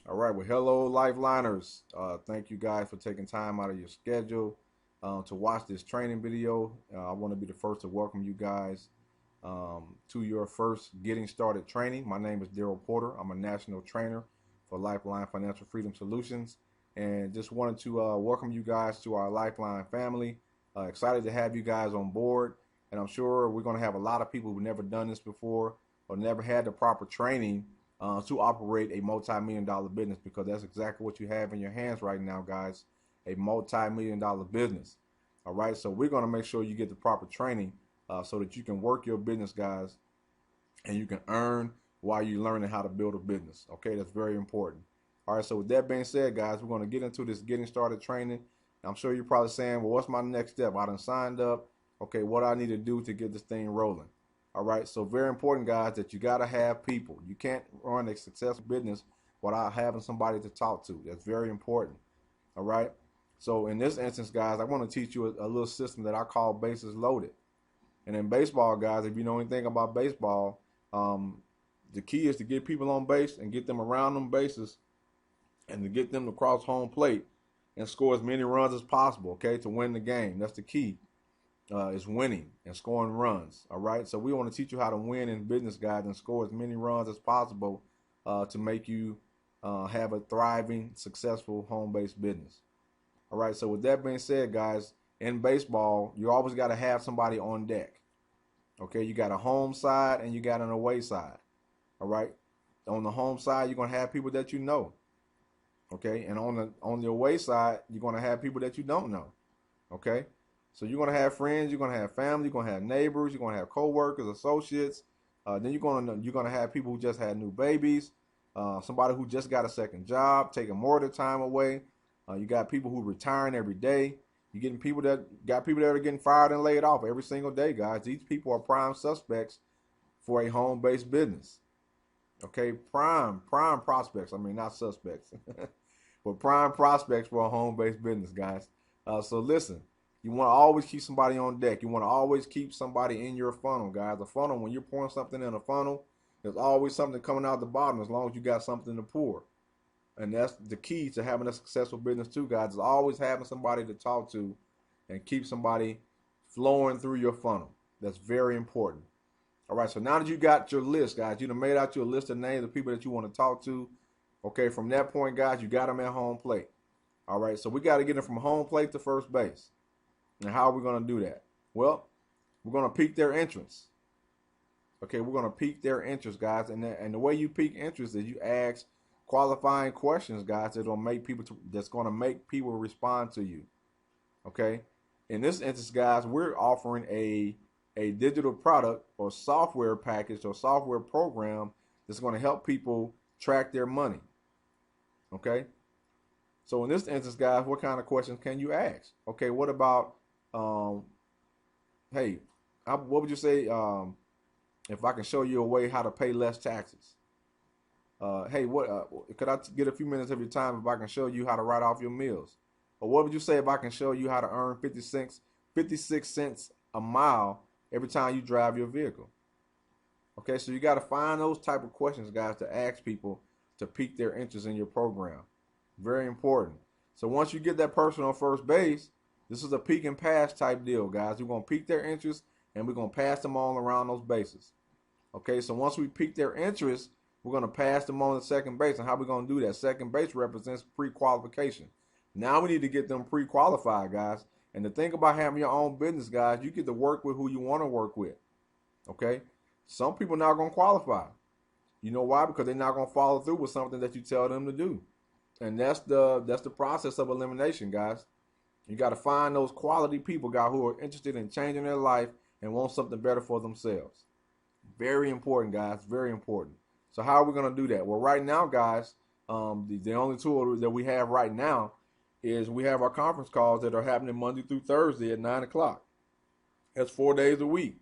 All right, well, hello, Lifeliners. Thank you guys for taking time out of your schedule to watch this training video. I want to be the first to welcome you guys to your first Getting Started training. My name is Darrell Porter. I'm a national trainer for Lifeline Financial Freedom Solutions, and just wanted to welcome you guys to our Lifeline family. Excited to have you guys on board, and I'm sure we're going to have a lot of people who've never done this before or never had the proper training to operate a multi-million-dollar business, because that's exactly what you have in your hands right now, guys, a multi-million-dollar business. All right, so we're going to make sure you get the proper training so that you can work your business, guys, and you can earn while you're learning how to build a business. Okay, that's very important. All right, so with that being said, guys, we're going to get into this getting started training. I'm sure you're probably saying, well, what's my next step? I done signed up. Okay, what do I need to do to get this thing rolling? All right, so very important, guys, that you got to have people. You can't run a successful business without having somebody to talk to. That's very important. All right, so in this instance, guys, I want to teach you a little system that I call bases loaded. And in baseball, guys, if you know anything about baseball, the key is to get people on base and get them around them bases and to get them to cross home plate and score as many runs as possible, okay, to win the game. That's the key. Is winning and scoring runs. All right, so we want to teach you how to win in business, guys, and score as many runs as possible to make you have a thriving, successful home-based business. All right, so with that being said, guys, in baseball, you always got to have somebody on deck. Okay, you got a home side and you got an away side. All right, on the home side, you're gonna have people that you know. Okay, and on the away side, you're gonna have people that you don't know. Okay. So you're gonna have friends, you're gonna have family, you're gonna have neighbors, you're gonna have co-workers, associates. Then you're gonna have people who just had new babies, somebody who just got a second job, taking more of their time away. You got people who retiring every day. You're getting people that are getting fired and laid off every single day, guys. These people are prime suspects for a home-based business. Okay, prime prospects. I mean, not suspects, but prime prospects for a home-based business, guys. So listen. You want to always keep somebody on deck. You want to always keep somebody in your funnel, guys. A funnel, when you're pouring something in a funnel, there's always something coming out the bottom as long as you got something to pour. And that's the key to having a successful business too, guys, is always having somebody to talk to and keep somebody flowing through your funnel. That's very important. All right, so now that you got your list, guys, you done made out your list of names of people that you want to talk to. Okay, from that point, guys, you got them at home plate. All right, so we got to get them from home plate to first base. And how are we going to do that? Well, we're going to pique their interest. Okay, we're going to pique their interest, guys. And the way you pique interest is you ask qualifying questions, guys, that's going to make people respond to you. Okay? In this instance, guys, we're offering a digital product or software package or software program that's going to help people track their money. Okay? So in this instance, guys, what kind of questions can you ask? Okay, what about hey, what would you say if I can show you a way how to pay less taxes? Hey, could I get a few minutes of your time if I can show you how to write off your meals? Or what would you say if I can show you how to earn 56 cents a mile every time you drive your vehicle? Okay, so you got to find those type of questions, guys, to ask people to pique their interest in your program. Very important. So once you get that person on first base, this is a peek and pass type deal, guys. We're going to pique their interest, and we're going to pass them all around those bases. Okay, so once we pique their interest, we're going to pass them on to second base. And how are we going to do that? Second base represents pre-qualification. Now we need to get them pre-qualified, guys. And the thing about having your own business, guys, you get to work with who you want to work with. Okay, some people not going to qualify. You know why? Because they're not going to follow through with something that you tell them to do. And that's the process of elimination, guys. You got to find those quality people, guys, who are interested in changing their life and want something better for themselves. Very important, guys. Very important. So how are we going to do that? Well, right now, guys, the only tool that we have right now is we have our conference calls that are happening Monday through Thursday at 9 o'clock. That's 4 days a week.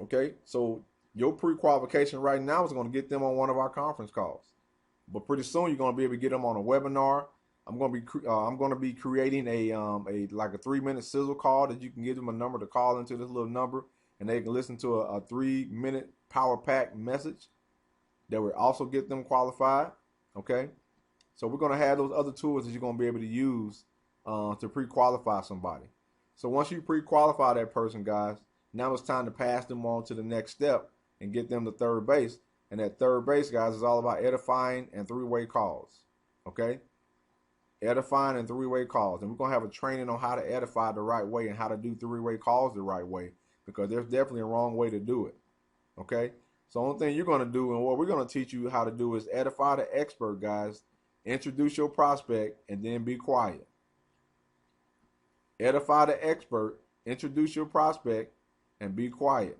Okay, so your pre-qualification right now is going to get them on one of our conference calls. But pretty soon you're going to be able to get them on a webinar. I'm going to be creating a 3-minute sizzle call that you can give them a number to call into this little number, and they can listen to a 3-minute power pack message that will also get them qualified. Okay, so we're going to have those other tools that you're going to be able to use to pre-qualify somebody. So once you pre-qualify that person, guys, now it's time to pass them on to the next step and get them to third base. And that third base, guys, is all about edifying and three-way calls. Okay, edifying and three-way calls. And we're going to have a training on how to edify the right way and how to do three-way calls the right way, because there's definitely a wrong way to do it. Okay, so the only thing you're going to do and what we're going to teach you how to do is edify the expert, guys. Introduce your prospect and then be quiet. Edify the expert, introduce your prospect, and be quiet.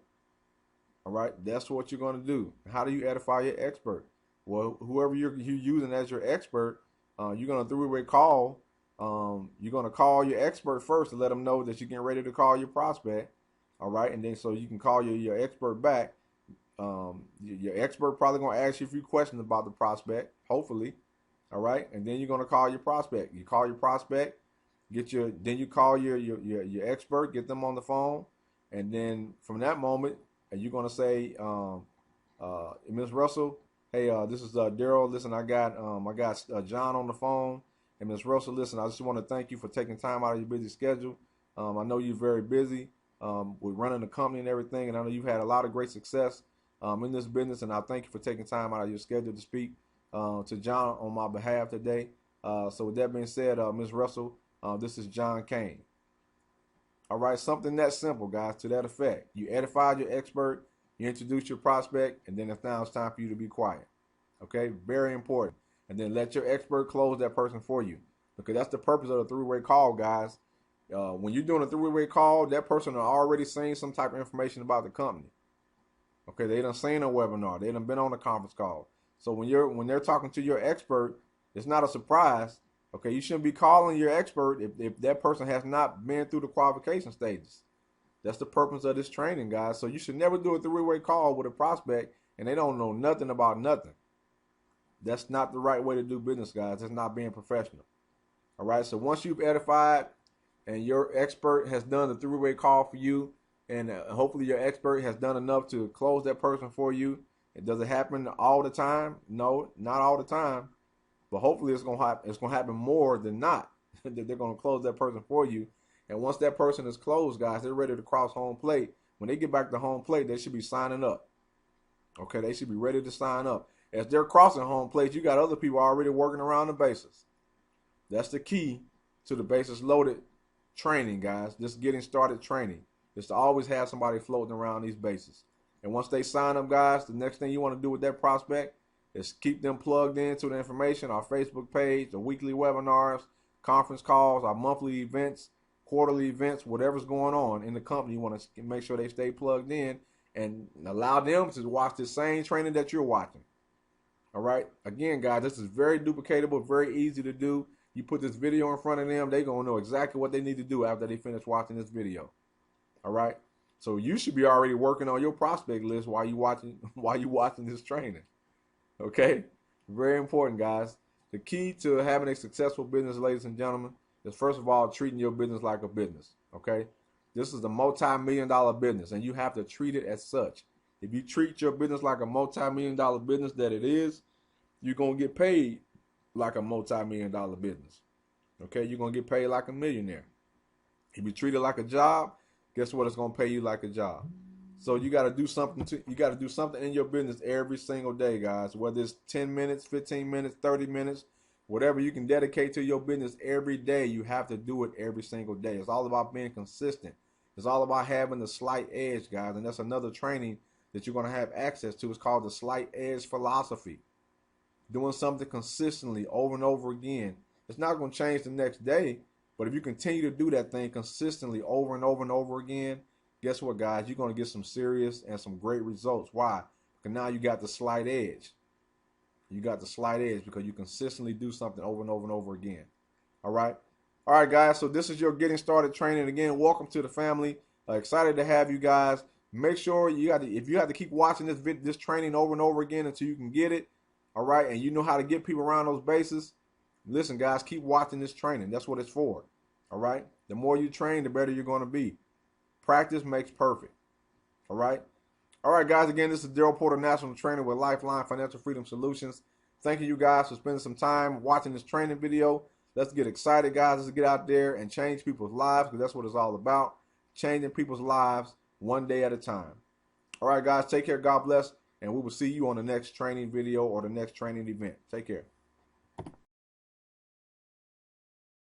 All right, that's what you're going to do. How do you edify your expert? Well, whoever you're using as your expert, you're going to three-way call. You're going to call your expert first to let them know that you're getting ready to call your prospect. All right, and then so you can call your expert back. Your expert probably going to ask you a few questions about the prospect, hopefully. All right, and then you're going to call your prospect. You call your prospect, then you call your expert, get them on the phone, and then from that moment, you're going to say, Ms. Russell, hey, this is Darrell. Listen, I got John on the phone, and Ms. Russell, listen, I just want to thank you for taking time out of your busy schedule. I know you're very busy with running the company and everything, and I know you've had a lot of great success in this business, and I thank you for taking time out of your schedule to speak to John on my behalf today. So with that being said, Ms. Russell, this is John Kane. All right, something that simple, guys, to that effect. You edified your expert, you introduce your prospect, and then now it's time for you to be quiet. Okay, very important. And then let your expert close that person for you, because that's the purpose of the three-way call, guys. When you're doing a three-way call, that person are already saying some type of information about the company. Okay, they done seen a webinar, they done been on a conference call. So when they're talking to your expert, it's not a surprise. Okay, you shouldn't be calling your expert if that person has not been through the qualification stages. That's the purpose of this training, guys. So you should never do a three-way call with a prospect and they don't know nothing about nothing. That's not the right way to do business, guys. That's not being professional. All right, so once you've edified and your expert has done the three-way call for you, and hopefully your expert has done enough to close that person for you. Does it happen all the time? No, not all the time. But hopefully it's going to happen more than not. That they're going to close that person for you. And once that person is closed, guys, they're ready to cross home plate. When they get back to home plate, they should be signing up. Okay, they should be ready to sign up. As they're crossing home plate, you got other people already working around the bases. That's the key to the bases loaded training, guys. Just getting started training is to always have somebody floating around these bases. And once they sign up, guys, the next thing you want to do with that prospect is keep them plugged into the information, our Facebook page, the weekly webinars, conference calls, our monthly events, quarterly events, whatever's going on in the company. You want to make sure they stay plugged in and allow them to watch the same training that you're watching. All right. Again, guys, this is very duplicatable, very easy to do. You put this video in front of them, they're going to know exactly what they need to do after they finish watching this video. All right. So you should be already working on your prospect list while you watching this training. Okay? Very important, guys. The key to having a successful business, ladies and gentlemen, is first of all treating your business like a business. Okay? This is a multi-million-dollar business, and you have to treat it as such. If you treat your business like a multi-million-dollar business that it is, you're going to get paid like a multi-million-dollar business. Okay? You're going to get paid like a millionaire. If you treat it like a job, guess what? It's going to pay you like a job. So you got to do something in your business every single day, guys. Whether it's 10 minutes, 15 minutes, 30 minutes, whatever you can dedicate to your business every day, you have to do it every single day. It's all about being consistent. It's all about having the slight edge, guys. And that's another training that you're going to have access to. It's called the slight edge philosophy. Doing something consistently over and over again. It's not going to change the next day. But if you continue to do that thing consistently over and over and over again, guess what, guys? You're going to get some serious and some great results. Why? Because now you got the slight edge. You got the slight edge because you consistently do something over and over and over again. All right? All right, guys. So this is your getting started training. Again, welcome to the family. Excited to have you guys. Make sure if you have to keep watching this training over and over again until you can get it. All right? And you know how to get people around those bases. Listen, guys, keep watching this training. That's what it's for. All right? The more you train, the better you're going to be. Practice makes perfect. All right? All right, guys, again, this is Darrell Porter, National Trainer with Lifeline Financial Freedom Solutions. Thank you guys for spending some time watching this training video. Let's get excited, guys. Let's get out there and change people's lives, because that's what it's all about. Changing people's lives one day at a time. All right, guys, take care. God bless. And we will see you on the next training video or the next training event. Take care.